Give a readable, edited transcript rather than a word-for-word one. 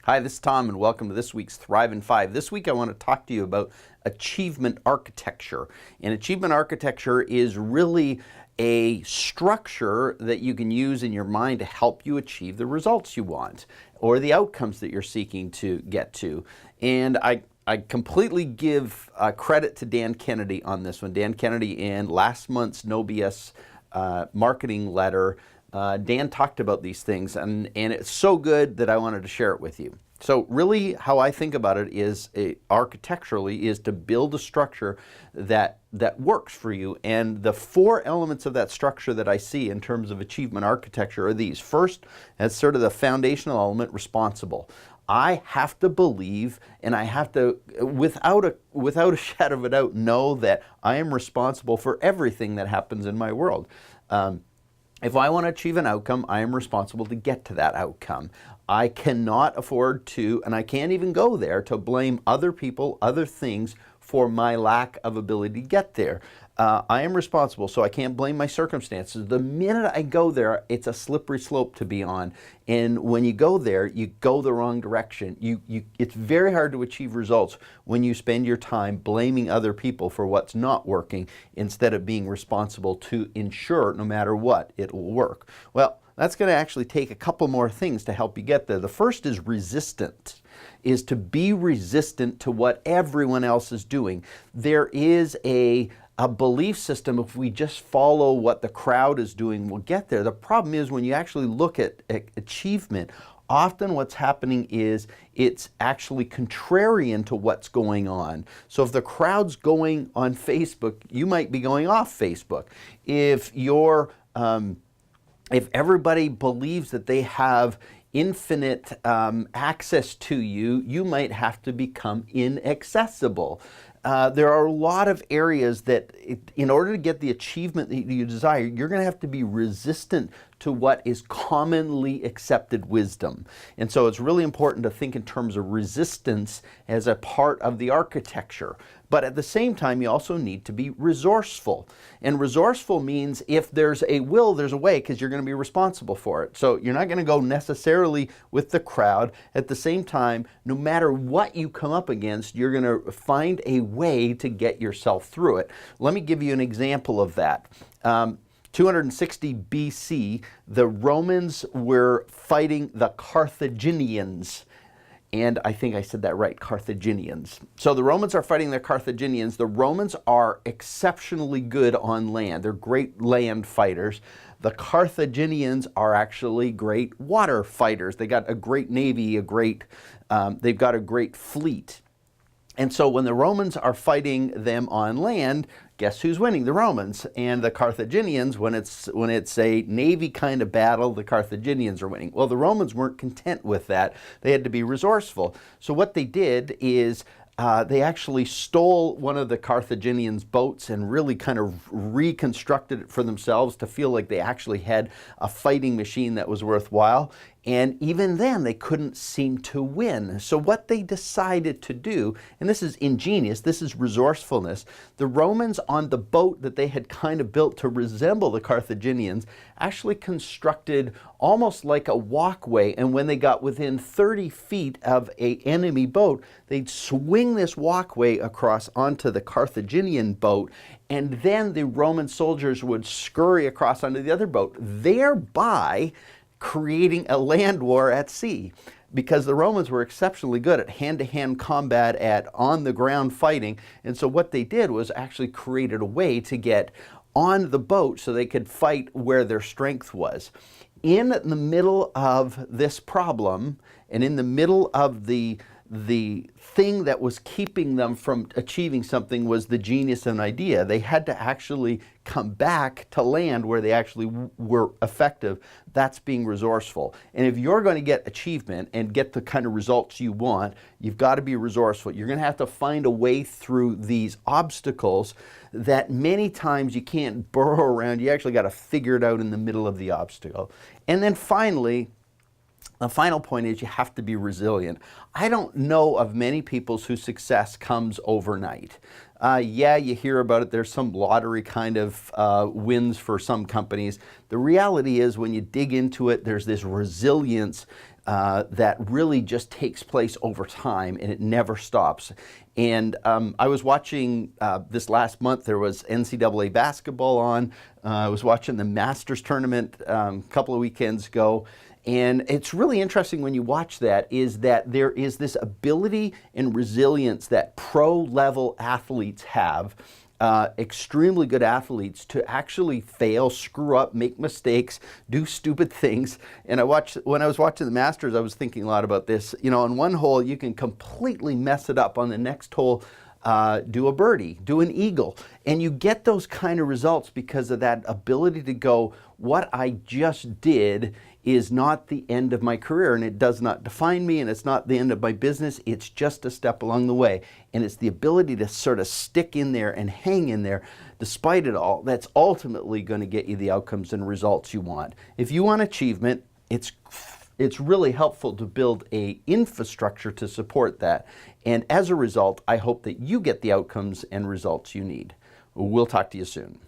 Hi, this is Tom, and welcome to this week's Thrive in 5. This week I want to talk to you about achievement architecture. And achievement architecture is really a structure that you can use in your mind to help you achieve the results you want or the outcomes that you're seeking to get to. And I completely give credit to Dan Kennedy on this one. Dan Kennedy, in last month's No BS marketing letter, Dan talked about these things, and it's so good that I wanted to share it with you. So really how I think about it is architecturally is to build a structure that works for you. And the four elements of that structure that I see in terms of achievement architecture are these. First, as sort of the foundational element, responsible. I have to believe, and I have to, without a shadow of a doubt, know that I am responsible for everything that happens in my world. If I want to achieve an outcome, I am responsible to get to that outcome. I cannot afford to, and I can't even go there, to blame other people, other things for my lack of ability to get there. I am responsible, so I can't blame my circumstances. The minute I go there, it's a slippery slope to be on. And when you go there, you go the wrong direction. It's very hard to achieve results when you spend your time blaming other people for what's not working instead of being responsible to ensure, no matter what, it will work. Well, that's going to actually take a couple more things to help you get there. The first is resistant, is to be resistant to what everyone else is doing. There is a belief system, if we just follow what the crowd is doing, we'll get there. The problem is when you actually look at achievement, often what's happening is it's actually contrarian to what's going on. So if the crowd's going on Facebook, you might be going off Facebook. If everybody believes that they have infinite access to you, you might have to become inaccessible. There are a lot of areas that, in order to get the achievement that you desire, you're going to have to be resistant to what is commonly accepted wisdom. And so it's really important to think in terms of resistance as a part of the architecture. But at the same time, you also need to be resourceful. And resourceful means if there's a will, there's a way, because you're going to be responsible for it. So you're not going to go necessarily with the crowd. At the same time, no matter what you come up against, you're going to find a way to get yourself through it. Let me give you an example of that. 260 BC, the Romans were fighting the Carthaginians. And I think I said that right, Carthaginians. So the Romans are fighting the Carthaginians. The Romans are exceptionally good on land. They're great land fighters. The Carthaginians are actually great water fighters. They got a great navy, they've got a great fleet. And so when the Romans are fighting them on land, guess who's winning? The Romans. And the Carthaginians, when it's a navy kind of battle, the Carthaginians are winning. Well, the Romans weren't content with that. They had to be resourceful. So what they did is they actually stole one of the Carthaginians' boats and really kind of reconstructed it for themselves to feel like they actually had a fighting machine that was worthwhile. And even then, they couldn't seem to win. So what they decided to do, and this is ingenious, this is resourcefulness, the Romans on the boat that they had kind of built to resemble the Carthaginians actually constructed almost like a walkway. And when they got within 30 feet of an enemy boat, they'd swing this walkway across onto the Carthaginian boat, and then the Roman soldiers would scurry across onto the other boat, thereby creating a land war at sea, because the Romans were exceptionally good at hand-to-hand combat, at on-the-ground fighting. And so what they did was actually created a way to get on the boat so they could fight where their strength was. In the middle of this problem, and in the middle of the thing that was keeping them from achieving something, was the genius and idea. They had to actually come back to land where they actually were effective. That's being resourceful. And if you're going to get achievement and get the kind of results you want, you've got to be resourceful. You're going to have to find a way through these obstacles that many times you can't burrow around. You actually got to figure it out in the middle of the obstacle. And then finally, the final point is you have to be resilient. I don't know of many people whose success comes overnight. Yeah, you hear about it. There's some lottery kind of wins for some companies. The reality is when you dig into it, there's this resilience that really just takes place over time and it never stops. And I was watching this last month, there was NCAA basketball on. I was watching the Masters tournament a couple of weekends ago. And it's really interesting when you watch that, is that there is this ability and resilience that pro-level athletes have, extremely good athletes, to actually fail, screw up, make mistakes, do stupid things. And when I was watching the Masters, I was thinking a lot about this. You know, on one hole, you can completely mess it up. On the next hole, do a birdie, do an eagle. And you get those kind of results because of that ability to go, what I just did is not the end of my career, and it does not define me, and it's not the end of my business. It's just a step along the way. And it's the ability to sort of stick in there and hang in there despite it all that's ultimately going to get you the outcomes and results you want. If you want achievement, it's really helpful to build an infrastructure to support that. And as a result, I hope that you get the outcomes and results you need. We'll talk to you soon.